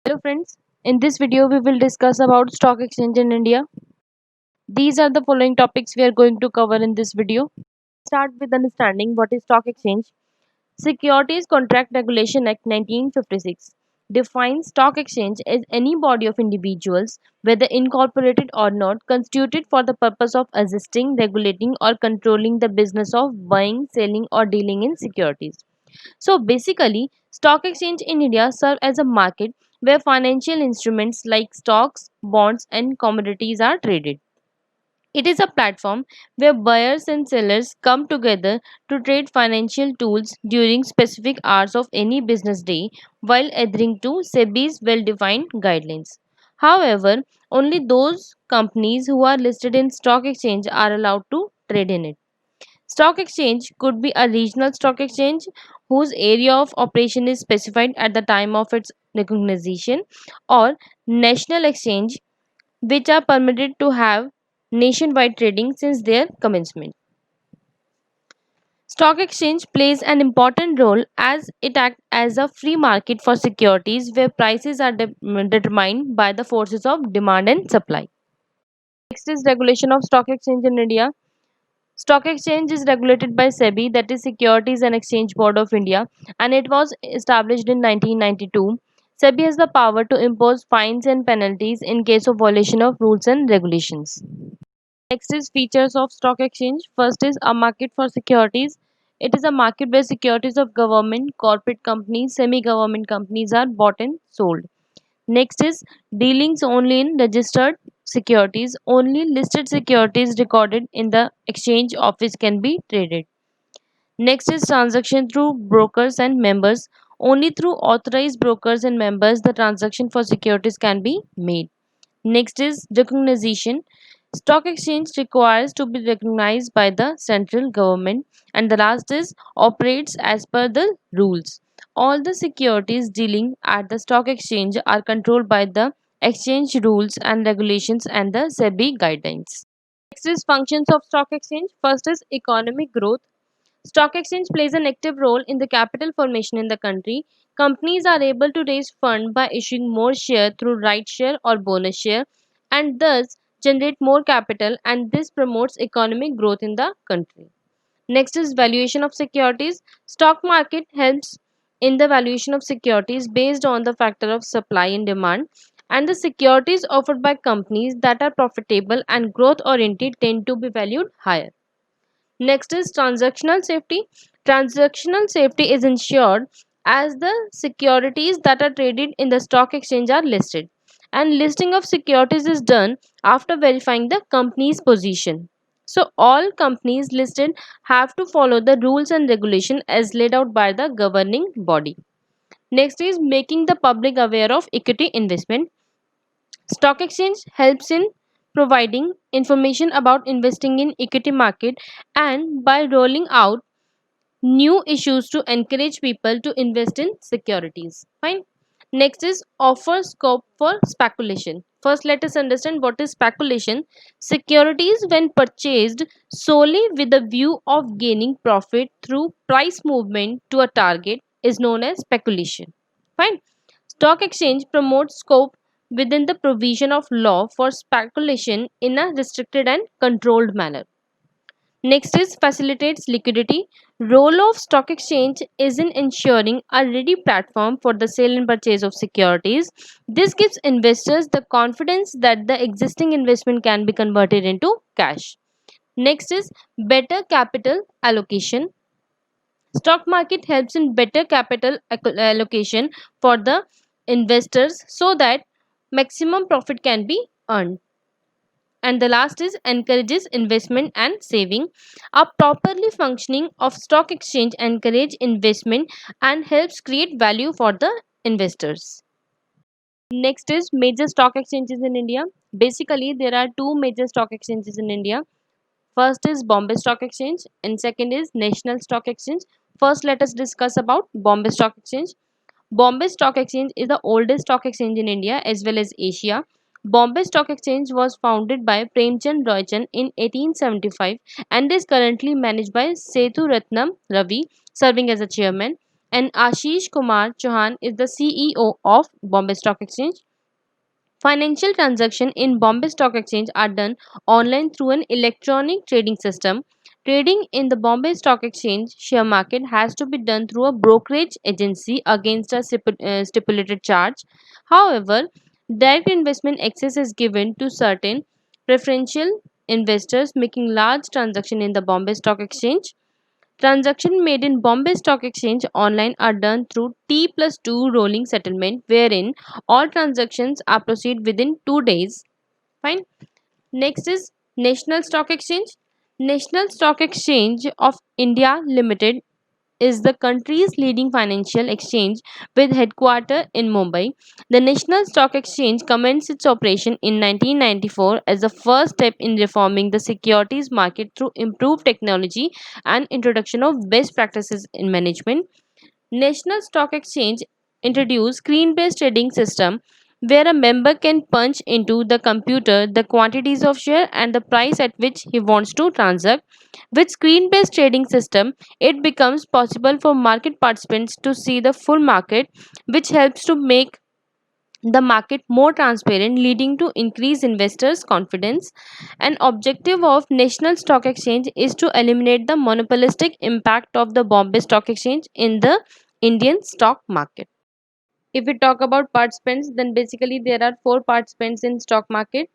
Hello friends, in this video we will discuss about stock exchange in India. These are the following topics we are going to cover in this video. Start with understanding what is stock exchange. Securities Contract Regulation Act 1956 defines stock exchange as any body of individuals, whether incorporated or not, constituted for the purpose of assisting, regulating or controlling the business of buying, selling or dealing in securities. So basically, stock exchange in India serve as a market where financial instruments like stocks, bonds and commodities are traded. It is a platform where buyers and sellers come together to trade financial tools during specific hours of any business day while adhering to SEBI's well-defined guidelines. However, only those companies who are listed in stock exchange are allowed to trade in it. Stock exchange could be a regional stock exchange whose area of operation is specified at the time of its recognition, or national exchange which are permitted to have nationwide trading since their commencement. Stock exchange plays an important role as it acts as a free market for securities where prices are determined by the forces of demand and supply. Next is regulation of stock exchange in India. Stock exchange is regulated by SEBI, that is Securities and Exchange Board of India, and it was established in 1992. SEBI has the power to impose fines and penalties in case of violation of rules and regulations. Next is features of stock exchange. First is a market for securities. It is a market where securities of government, corporate companies, semi-government companies are bought and sold. Next is dealings only in registered securities. Only listed securities recorded in the exchange office can be traded. Next is transaction through brokers and members. Only through authorized brokers and members the transaction for securities can be made. Next is recognition. Stock exchange requires to be recognized by the central government. And the last is operates as per the rules. All the securities dealing at the stock exchange are controlled by the exchange rules and regulations and the SEBI guidelines. Next is functions of stock exchange. First is economic growth. Stock exchange plays an active role in the capital formation in the country. Companies are able to raise funds by issuing more share through right share or bonus share and thus generate more capital, and this promotes economic growth in the country. Next is valuation of securities. Stock market helps in the valuation of securities based on the factor of supply and demand, and the securities offered by companies that are profitable and growth oriented tend to be valued higher. Next is transactional safety. Transactional safety is ensured as the securities that are traded in the stock exchange are listed. And listing of securities is done after verifying the company's position. So all companies listed have to follow the rules and regulation as laid out by the governing body. Next is making the public aware of equity investment. Stock exchange helps in providing information about investing in equity market and by rolling out new issues to encourage people to invest in securities. Fine. Next is offer scope for speculation. First, let us understand what is speculation. Securities, when purchased solely with the view of gaining profit through price movement to a target, is known as speculation. Fine. Stock exchange promotes scope within the provision of law for speculation in a restricted and controlled manner. Next is facilitates liquidity. Role of stock exchange is in ensuring a ready platform for the sale and purchase of securities. This gives investors the confidence that the existing investment can be converted into cash. Next is better capital allocation. Stock market helps in better capital allocation for the investors so that maximum profit can be earned. And the last is encourages investment and saving. A properly functioning of stock exchange encourage investment and helps create value for the investors. Next is major stock exchanges in India. Basically there are two major stock exchanges in India. First is Bombay Stock Exchange and second is National Stock Exchange. First let us discuss about Bombay Stock Exchange. Bombay Stock Exchange is the oldest stock exchange in India as well as Asia. Bombay Stock Exchange was founded by Premchand Roychand in 1875 and is currently managed by Sethu Ratnam Ravi, serving as a chairman. And Ashish Kumar Chauhan is the CEO of Bombay Stock Exchange. Financial transactions in Bombay Stock Exchange are done online through an electronic trading system. Trading in the Bombay Stock Exchange share market has to be done through a brokerage agency against a stipulated charge. However, direct investment access is given to certain preferential investors making large transactions in the Bombay Stock Exchange. Transactions made in Bombay Stock Exchange online are done through T plus 2 rolling settlement wherein all transactions are proceed within 2 days. Fine. Next is National Stock Exchange. National Stock Exchange of India Limited is the country's leading financial exchange with headquarters in Mumbai. The National Stock Exchange commenced its operation in 1994 as the first step in reforming the securities market through improved technology and introduction of best practices in management. National Stock Exchange introduced screen-based trading system where a member can punch into the computer the quantities of share and the price at which he wants to transact. With screen-based trading system, it becomes possible for market participants to see the full market, which helps to make the market more transparent, leading to increased investors confidence. An objective of National Stock Exchange is to eliminate the monopolistic impact of the Bombay Stock Exchange in the Indian stock market. If we talk about participants, then basically there are four participants in stock market.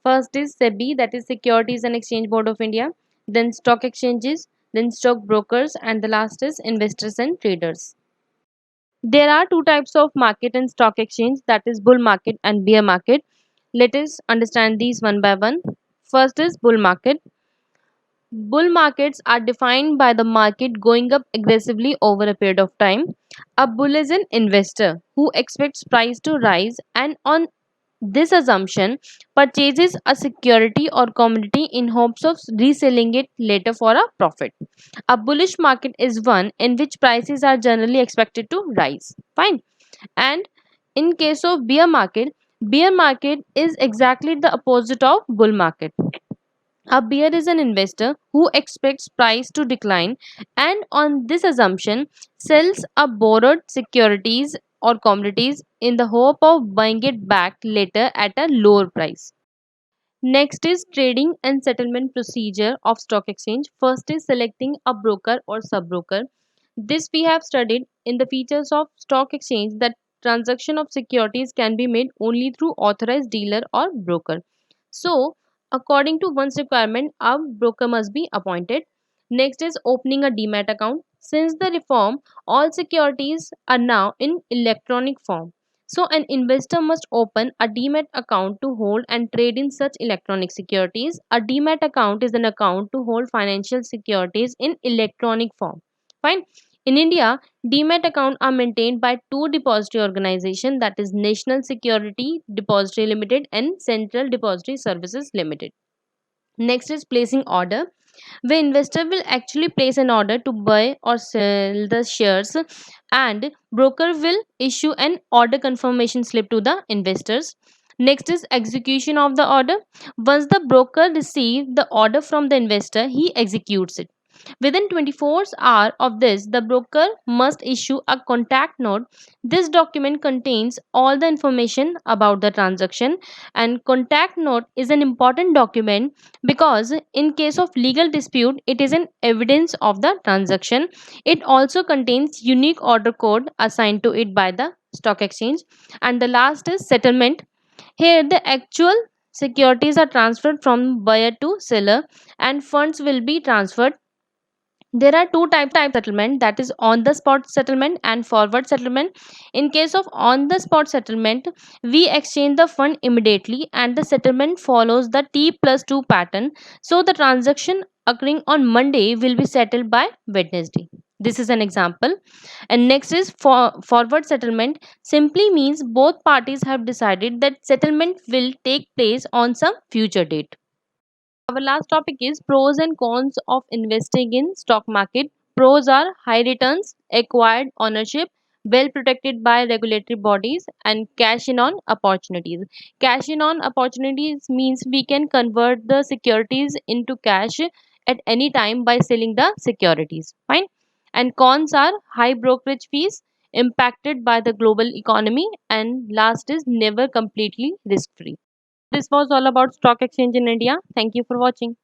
First is SEBI, that is Securities and Exchange Board of India, then stock exchanges, then stock brokers, and the last is investors and traders. There are two types of market and stock exchange, that is bull market and bear market. Let us understand these one by one. First is bull market. Bull markets are defined by the market going up aggressively over a period of time. A bull is an investor who expects price to rise and on this assumption purchases a security or commodity in hopes of reselling it later for a profit. A bullish market is one in which prices are generally expected to rise. Fine. And in case of bear market is exactly the opposite of bull market. A bear is an investor who expects price to decline and on this assumption sells a borrowed securities or commodities in the hope of buying it back later at a lower price. Next is trading and settlement procedure of stock exchange. First is selecting a broker or sub-broker. This we have studied in the features of stock exchange that transaction of securities can be made only through authorized dealer or broker. So, according to one's requirement, a broker must be appointed. Next is opening a demat account. Since the reform, all securities are now in electronic form. So, an investor must open a demat account to hold and trade in such electronic securities. A demat account is an account to hold financial securities in electronic form. Fine. In India, demat accounts are maintained by two depository organizations, that is National Security Depository Limited and Central Depository Services Limited. Next is placing order. The investor will actually place an order to buy or sell the shares and broker will issue an order confirmation slip to the investors. Next is execution of the order. Once the broker receives the order from the investor, he executes it. Within 24 hours of this, the broker must issue a contact note. This document contains all the information about the transaction, and contact note is an important document because in case of legal dispute it is an evidence of the transaction. It also contains unique order code assigned to it by the stock exchange. And the last is settlement. Here the actual securities are transferred from buyer to seller and funds will be transferred. There are two types of settlement, that is on the spot settlement and forward settlement. In case of on the spot settlement, we exchange the fund immediately and the settlement follows the T plus 2 pattern. So the transaction occurring on Monday will be settled by Wednesday. This is an example. And next is for forward settlement simply means both parties have decided that settlement will take place on some future date. Our last topic is pros and cons of investing in stock market. Pros are high returns, acquired ownership, well protected by regulatory bodies, and cash in on opportunities. Cash in on opportunities means we can convert the securities into cash at any time by selling the securities. Fine. And cons are high brokerage fees, impacted by the global economy, and last is never completely risk free. This was all about stock exchange in India. Thank you for watching.